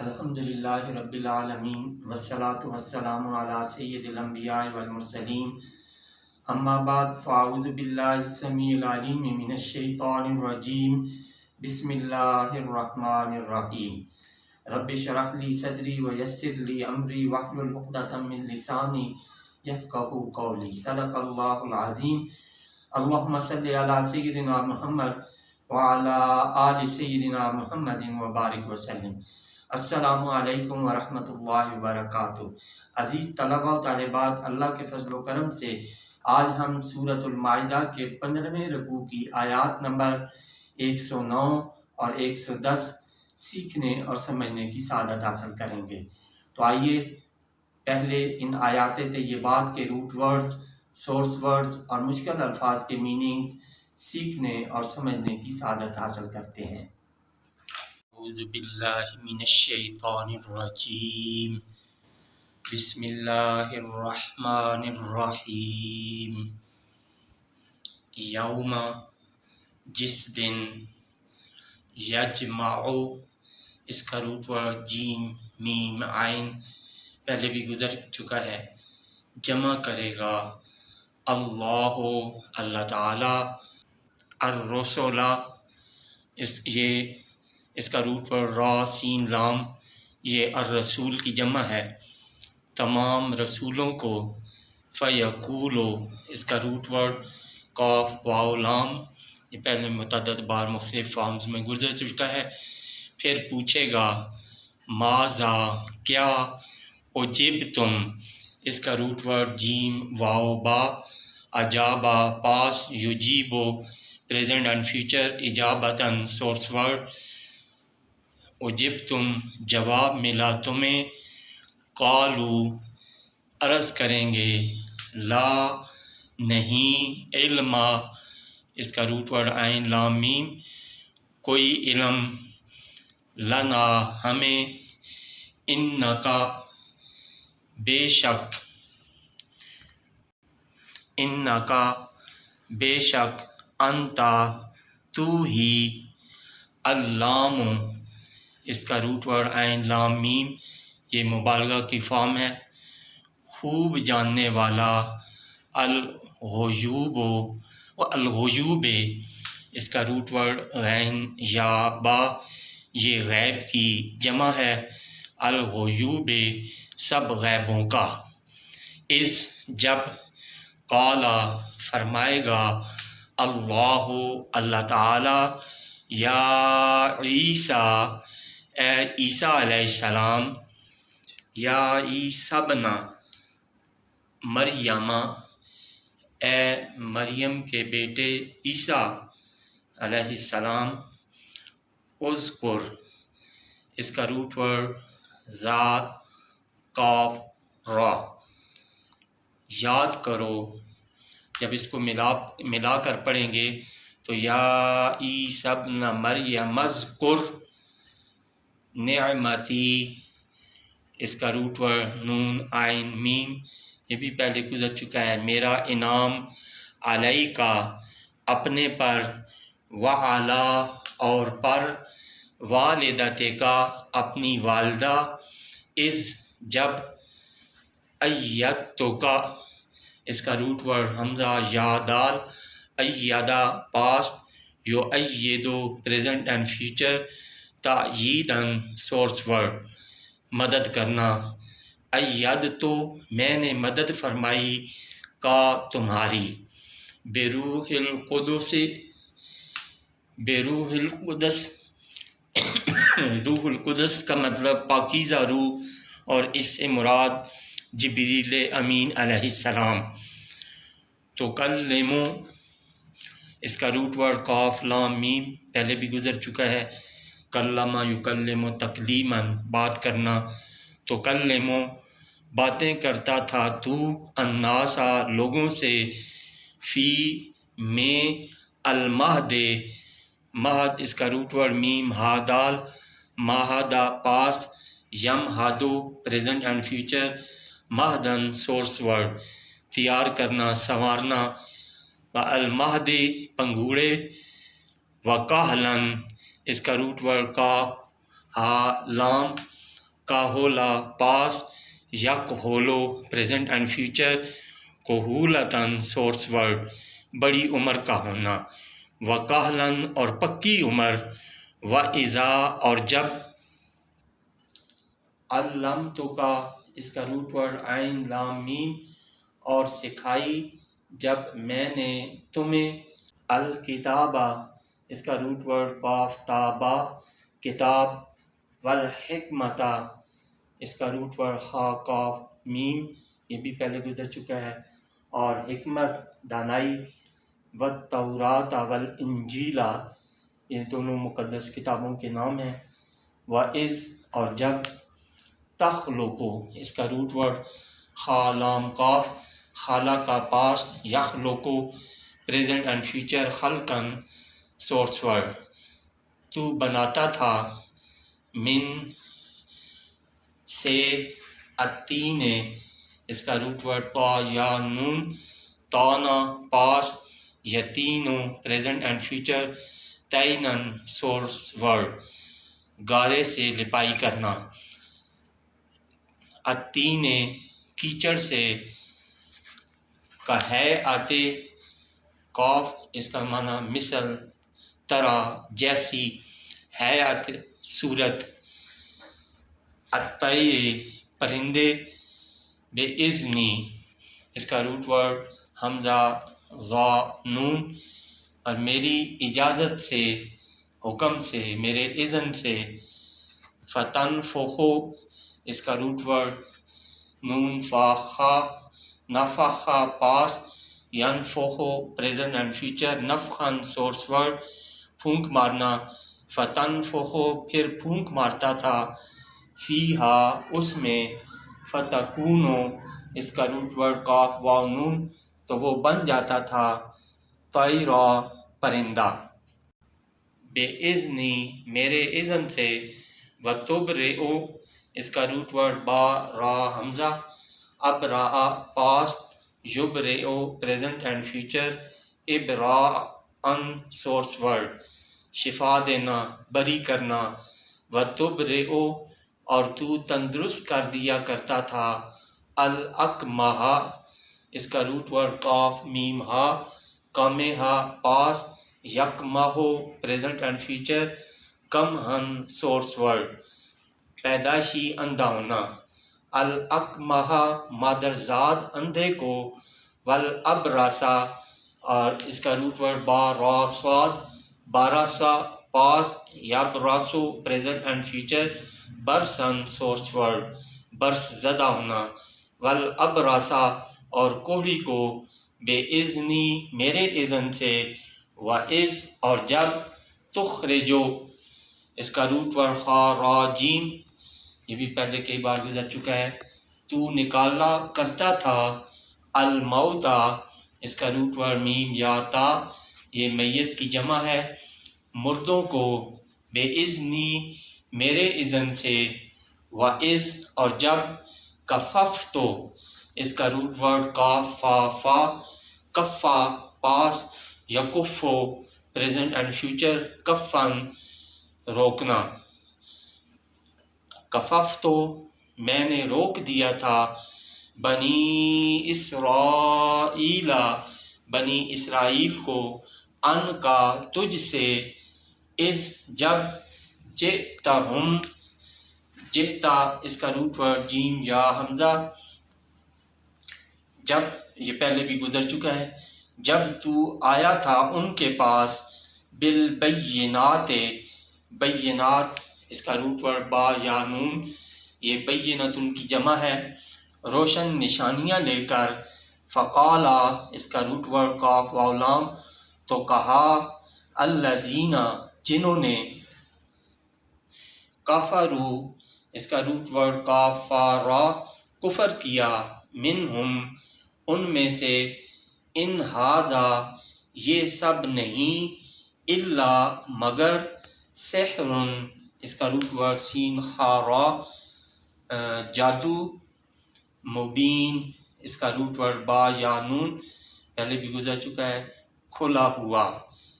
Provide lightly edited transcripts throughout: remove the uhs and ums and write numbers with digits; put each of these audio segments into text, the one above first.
الحمدللہ رب العالمین والصلاة والسلام علی سید الانبیاء والمرسلین اما بعد فاعوذ باللہ السمیع العلیم من الشیطان الرجیم بسم اللہ الرحمن الرحیم رب اشرح لی صدری ویسر لی امری واحلل عقدۃ من لسانی یفقہوا قولی صدق اللہ العظیم اللہم صلی علی سیدنا محمد وعلی آل سیدنا محمد وبارک وسلم۔ السلام علیکم ورحمۃ اللہ وبرکاتہ۔ عزیز طلبہ و طالبات، اللہ کے فضل و کرم سے آج ہم سورۃ المائدہ کے 15ویں رکوع کی آیات نمبر 109 اور 110 سیکھنے اور سمجھنے کی سعادت حاصل کریں گے۔ تو آئیے پہلے ان آیات طیبات کے روٹ ورڈز، سورس ورڈز اور مشکل الفاظ کے میننگز سیکھنے اور سمجھنے کی سعادت حاصل کرتے ہیں۔ اعوذ باللہ من الشیطان الرجیم، بسم اللہ الرحمن الرحیم۔ یوم، جس دن، یجمع، اس کا روٹ ورڈ جیم میم عین پہلے بھی گزر چکا ہے، جمع کرے گا اللہ تعالی، الرسول، اس کا روٹ ورڈ را سین لام، یہ الرسول کی جمع ہے، تمام رسولوں کو، فیقولو، اس کا روٹ ورڈ قاف واو لام، یہ پہلے متعدد بار مختلف فارمز میں گزر چکا ہے۔ پھر پوچھے گا ماذا، کیا، اجبتم، اس کا روٹ ورڈ جیم واو با، اجابا پاس، یجیبو پریزنٹ اینڈ فیوچر، اجابتاً سورس ورڈ، اجبتم جواب ملا تمہیں، قالو عرض کریں گے، لا نہیں، علم، اس کا روٹ ورڈ عین لام میم، کوئی علم، لنا ہمیں، انکا بے شک، انکا بے شک، انتا تو ہی، علام، اس کا روٹ ورڈ عین لام میم، یہ مبالغہ کی فارم ہے، خوب جاننے والا، الغیوب، الغیوب، اس کا روٹ ورڈ غین یا با، یہ غیب کی جمع ہے، الغیوب سب غیبوں کا، جب، قالا فرمائے گا، اللہ تعالی، یا عیسیٰ، اے عیسیٰ علیہ السلام، یا عیسیٰ ابن مریم، اے مریم کے بیٹے عیسیٰ علیہ السلام، اذکر، اس کا روٹ ورڈ ذا قاف را، یاد کرو، جب اس کو ملا کر پڑھیں گے تو یا عیسیٰ ابن مریم اذکر نعمتی، اس کا روٹ ورڈ نون عین میم، یہ بھی پہلے گزر چکا ہے، میرا انعام، علیہ کا اپنے پر، وعلا اور پر، والدتے کا اپنی والدہ، جب، ایدتو کا، اس کا روٹ ورڈ حمزہ یا دال، ایدہ پاسٹ، یو ایدو پریزنٹ اینڈ فیوچر، تأییداً سورس ورڈ مدد کرنا، ایدتو میں نے مدد فرمائی، کا تمہاری، بروح القدس، بروح القدس، روح القدس کا مطلب پاکیزہ روح، اور اس سے مراد جبریل امین علیہ السلام، تو کلمو، اس کا روٹ ورڈ قاف لام میم پہلے بھی گزر چکا ہے، کلمہ یکلم تکلیماً بات کرنا، تو کلمو باتیں کرتا تھا تو، الناسا لوگوں سے، فی میں، المہد، مہد، اس کا روٹ ورڈ میم ہا دال، ماہدہ پاس، یم ہادو پریزنٹ اینڈ فیوچر، مہدن سورس ورڈ تیار کرنا، سنوارنا، و المہد پنگوڑے، و کاہلن، اس کا روٹ ورڈ کاف ہا لام، کاہولا پاس، یک ہولو پریزنٹ اینڈ فیوچر، کوہولتن سورس ورڈ بڑی عمر کا ہونا، وکاہلن اور پکی عمر، و ازا اور جب، علمتو کا اس کا روٹ ورڈ عین لام میم اور سکھائی جب میں نے تمہیں، الکتابہ اس کا روٹ ورڈ قاف تا با کتاب، والحکمتا اس کا روٹ ورڈ ہا قاف میم یہ بھی پہلے گزر چکا ہے، اور حکمت دانائی، والتورات والانجیلا یہ دونوں مقدس کتابوں کے نام ہیں، وَإِذْ اور جب، تخلقو اس کا روٹ ورڈ خا لام قاف، خالہ کا پاسٹ، یخلقو پریزنٹ اینڈ فیوچر، خلقن سورس ورڈ تو بناتا تھا، من سے، التین اس کا روٹ ورڈ تا یا نون، تانا پاسٹ، یتینو پریزنٹ اینڈ فیوچر، تینن سورس ورڈ گارے سے لپائی کرنا، التین کیچڑ سے، کا ہے آتے، قاف اس کا معنی مثل، طرح جیسی، ہے آتے صورت، الطیر پرندے، بے اذنی اس کا روٹ ورڈ حمزہ ضا نون، اور میری اجازت سے، حکم سے، میرے اذن سے، فتنفخو اس کا روٹ ورڈ نون فا خا، نفخا پاسٹ، ینفخو پریزنٹ اینڈ فیوچر، نفخن سورس ورڈ پھونک مارنا، فتنفخو پھر پھونک مارتا تھا، فیہا اس میں، فتکونو اس کا روٹ ورڈ قاف واو نون تو وہ بن جاتا تھا، طیرا پرندہ، بے اذنی میرے اذن سے، وتبرئ اس کا روٹ ورڈ با را حمزہ، ابرا پاسٹ، یبرئ پریزنٹ اینڈ فیوچر، ابراءن سورس ورڈ شفا دینا، بری کرنا، وتبرئ اور تو تندرست کر دیا کرتا تھا، الاکمہ اس کا روٹ ورڈ قاف میم ہا، کمہا پاسٹ، یکمہ پریزنٹ اینڈ فیوچر، کمہن سورس ورڈ پیدائشی اندھا ہونا، الاکمہ مادرزاد اندھے کو، والابرسا اور اس کا روٹ ورڈ با را صاد، باراسا پاس، یبراسو پریزنٹ اینڈ فیوچر، برسن سورس ورڈ برس زدہ ہونا، والابرسا اور کوڑی کو، بے اذنی میرے اذن سے، وَإِذْ اور جب، تخرجو اس کا روٹ ورڈ خا را جیم یہ بھی پہلے کئی بار گزر چکا ہے، تو نکالا کرتا تھا، الموتا اس کا روٹ ورڈ میم یا تا یہ میت کی جمع ہے، مردوں کو، بے اذنی میرے اذن سے، وَإِذْ اور جب، کففتو اس کا روٹ ورڈ کاف فا فا، کفا پاس، یکفو پریزنٹ اینڈ فیوچر، کفن روکنا، کففتو میں نے روک دیا تھا، بنی اسرائیل بنی اسرائیل کو، ان کا تجھ سے، از جب، جئتہم جئتا اس کا روٹ ورڈ جیم یا حمزہ، جب یہ پہلے بھی گزر چکا ہے، جب تو آیا تھا ان کے پاس، بالبینات بینات اس کا روٹ ورڈ با یا نون یہ بینت ان کی جمع ہے، روشن نشانیاں لے کر، فقالا اس کا روٹ ورڈ قاف واو لام تو کہا، الذین جنہوں نے، کفرو اس کا روٹ ورڈ قاف فا را کفر کیا، منہم ان میں سے، ان ہاذا یہ سب نہیں، الا مگر، سحر اس کا روٹ ورڈ سین خا را جادو، مبین اس کا روٹ ورڈ با یا نون پہلے بھی گزر چکا ہے، کھلا ہوا،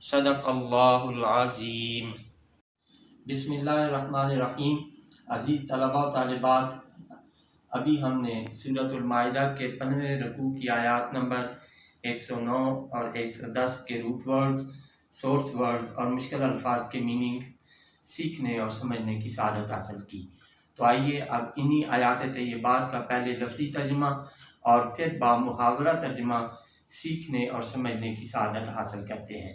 صدق اللہ العظیم۔ بسم اللہ الرحمن الرحیم۔ عزیز طلباء و طالبات، ابھی ہم نے سورۃ المائدہ کے 15 رکوع کی آیات نمبر 109 اور 110 کے روٹ ورڈز، سورس ورڈز اور مشکل الفاظ کے میننگ سیکھنے اور سمجھنے کی سعادت حاصل کی۔ تو آئیے اب انہی آیات طیبات کا پہلے لفظی ترجمہ اور پھر بامحاورہ ترجمہ سیکھنے اور سمجھنے کی سعادت حاصل کرتے ہیں۔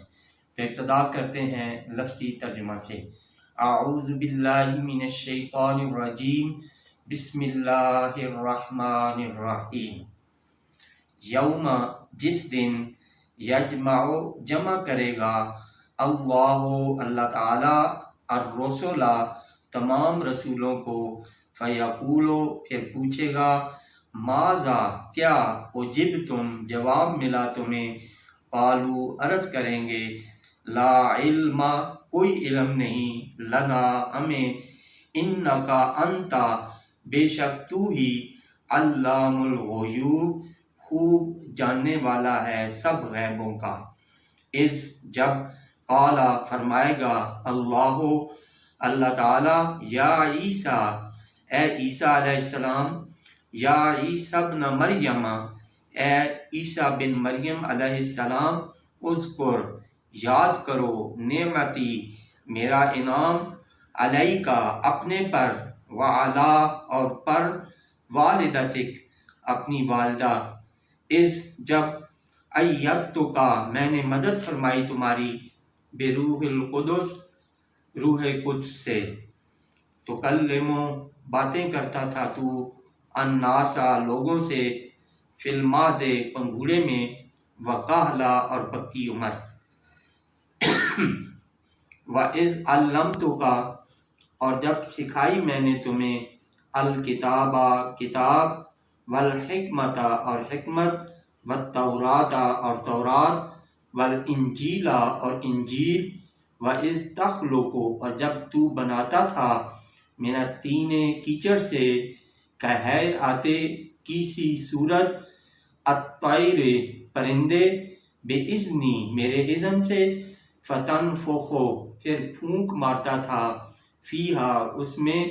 تو ابتدا کرتے ہیں لفظی ترجمہ سے۔ اعوذ باللہ من الشیطان الرجیم، بسم اللہ الرحمن الرحیم۔ یوم، جس دن، یجمع، جمع کرے گا، اللہ تعالی، الرسل، تمام رسولوں کو، فیقول، پھر پوچھے گا، ماذا، کیا، اجبتم، جواب ملا تمہیں، قالوا، عرض کریں گے، لا علم، کوئی علم نہیں، لنا، ہمیں، انکا، انت، بے شک تو ہی، علام الغیوب، خوب جاننے والا ہے سب غیبوں کا۔ اس، جب، قال، فرمائے گا، اللہ تعالی، یا عیسیٰ، اے عیسیٰ علیہ السلام، یا عیسیٰ ابن مریم، اے عیسیٰ بن مریم علیہ السلام، اذکر، یاد کرو، نعمتی، میرا انعام، علیکا، اپنے پر، وعلا، اور پر، والدتک، اپنی والدہ، اس، جب، ایدتکا، میں نے مدد فرمائی تمہاری، بروح القدس، روح قدس سے، تکلمو، باتیں کرتا تھا تو، الناسا، لوگوں سے، فی المہد، پنگھوڑے میں، وکہلا، اور پکی عمر، وَإِذْ عَلَّمْتُكَ، اور جب سکھائی میں نے تمہیں، الکتاب، کتاب، والحکمت، اور حکمت، والتورات، اور تورات، والانجیل، اور انجیل، وَإِذْ تَخْلُقُ، اور جب تو بناتا تھا، من الطین، کیچڑ سے، کہیئت، کی سی صورت، الطیر، پرندے، بِإِذْنِی، میرے اذن سے، فَتَنْفُخُ، پھر پھونک مارتا تھا، فیہا، اس میں،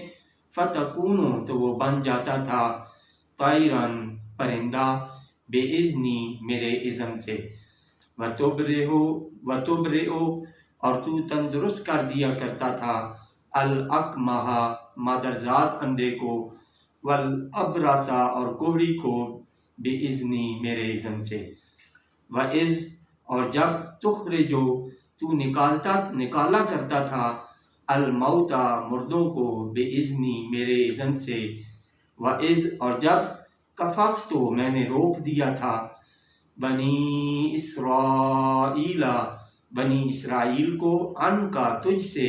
فَتَکُونُ، تو وہ بن جاتا تھا، طَیْرًا، پرندہ، بِإِذْنِی، میرے اذن سے، وَتُبْرِئُ، اور تو تندرست کر دیا کرتا تھا، الْأَکْمَحَ، مادرزاد اندھے کو، وَالْأَبْرَصَ، اور کوڑی کو، بِإِذْنِی، میرے اذن سے، وَإِذْ، اور جب، تُخْرِجُ، تو نکالا کرتا تھا، الموتى، مردوں کو، بِإِذْنِی، میرے اذن سے، وَإِذْ، اور جب، کففت، میں نے روک دیا تھا، بنی اسرائیل، بنی اسرائیل کو، عنکا، تجھ سے،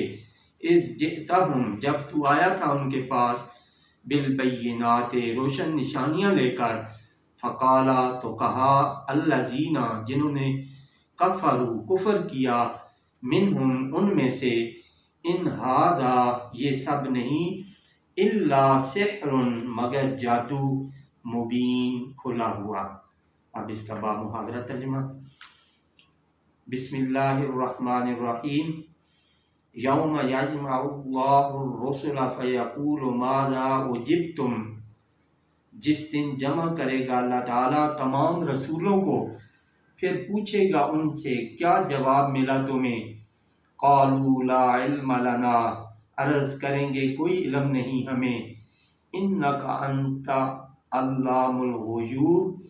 اذ جئتہم، جب تو آیا تھا ان کے پاس، بالبینات، روشن نشانیاں لے کر، فقالا، تو کہا، الذین، جنہوں نے، کفروا، کفر کیا، منہم، ان میں سے، ان ھذا، یہ سب نہیں، الا سحر، مگر جادو، مبین، کھلا ہوا۔ اب اس کا بامحاورہ ترجمہ۔ بسم اللہ الرحمن الرحیم۔ یوم یجمع اللہ الرسل فیقول ماذا اجبتم، جس دن جمع کرے گا اللہ تعالیٰ تمام رسولوں کو، پھر پوچھے گا ان سے، کیا جواب ملا تمہیں، قالوا لا علم لنا، عرض کریں گے، کوئی علم نہیں ہمیں، انک انت علام الغیوب،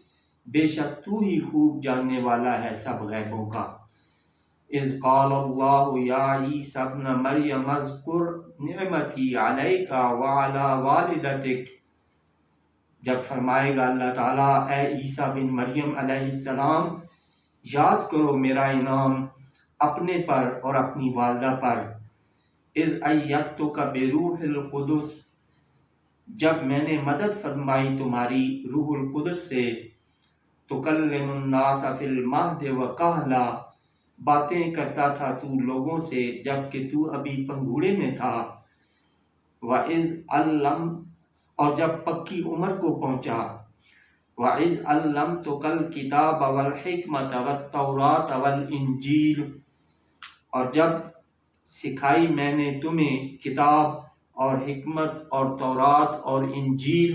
بے شک تو ہی خوب جاننے والا ہے سب غیبوں کا۔ اذ قال اللہ یا عیسیٰ ابن مریم اذکر نعمتی علیک وعلی والدتک، جب فرمائے گا اللہ تعالیٰ، اے عیسیٰ بن مریم علیہ السلام، یاد کرو میرا انعام اپنے پر اور اپنی والدہ پر، اذ ایدتک بروح القدس، جب میں نے مدد فرمائی تمہاری روح القدس سے، تکلم الناس فی المہد وکہلا، باتیں کرتا تھا تو لوگوں سے جب کہ تو ابھی پنگھوڑے میں تھا، وَإِذْ اور جب پکی عمر کو پہنچا، وَإِذْ عَلَّمْتُكَ الْكِتَابَ وَالْحِكْمَةَ وَالتَّوْرَاةَ وَالْإِنْجِيلَ، اور جب سکھائی میں نے تمہیں کتاب، اور حکمت اور تورات اور انجیل،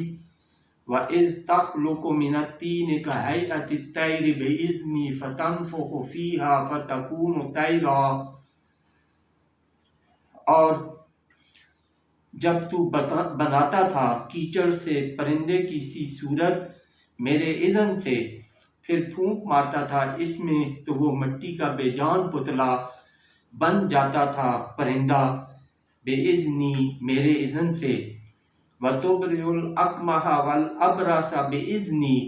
وَإِذْ تَخْلُقُ مِنَ الطِّينِ كَهَيْئَةِ الطَّيْرِ بِإِذْنِي فَتَنفُخُ فِيهَا فَتَكُونُ طَيْرًا، اور جب تو بناتا تھا کیچڑ سے پرندے کی سی صورت میرے اذن سے، پھر پھونک مارتا تھا اس میں تو وہ مٹی کا بے جان پتلا بن جاتا تھا پرندہ بے اذنی میرے اذن سے، وَتُبْرِئُ الْأَكْمَحَ وَالْأَبْرَصَ بِإِذْنِي،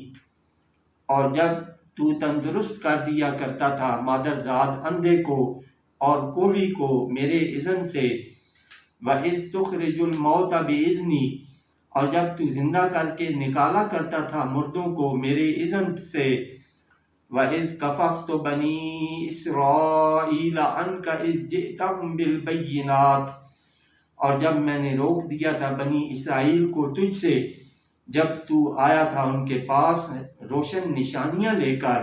اور جب تو تندرست کر دیا کرتا تھا مادرزاد اندھے کو اور کوڑی کو میرے اذن سے، وَإِذْ تُخْرِجُ الْمَوْتَ بِإِذْنِي، اور جب تو زندہ کر کے نکالا کرتا تھا مردوں کو میرے اذن سے، وَإِذْ كَفَفْتُ بَنِي إِسْرَائِيلَ عَنْكَ إِذْ جِئْتَهُمْ بِالْبَيِّنَاتِ، اور جب میں نے روک دیا تھا بنی اسرائیل کو تجھ سے جب تو آیا تھا ان کے پاس روشن نشانیاں لے کر،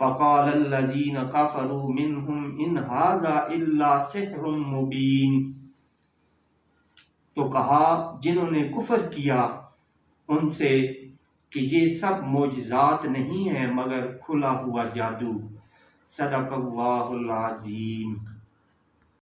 فَقَالَ الَّذِينَ كَفَرُوا مِنْهُمْ إِنْ هَذَا إِلَّا سِحْرٌ مُبِينٌ، تو کہا جنہوں نے کفر کیا ان سے کہ یہ سب معجزات نہیں ہیں مگر کھلا ہوا جادو۔ صدق اللہ العظیم۔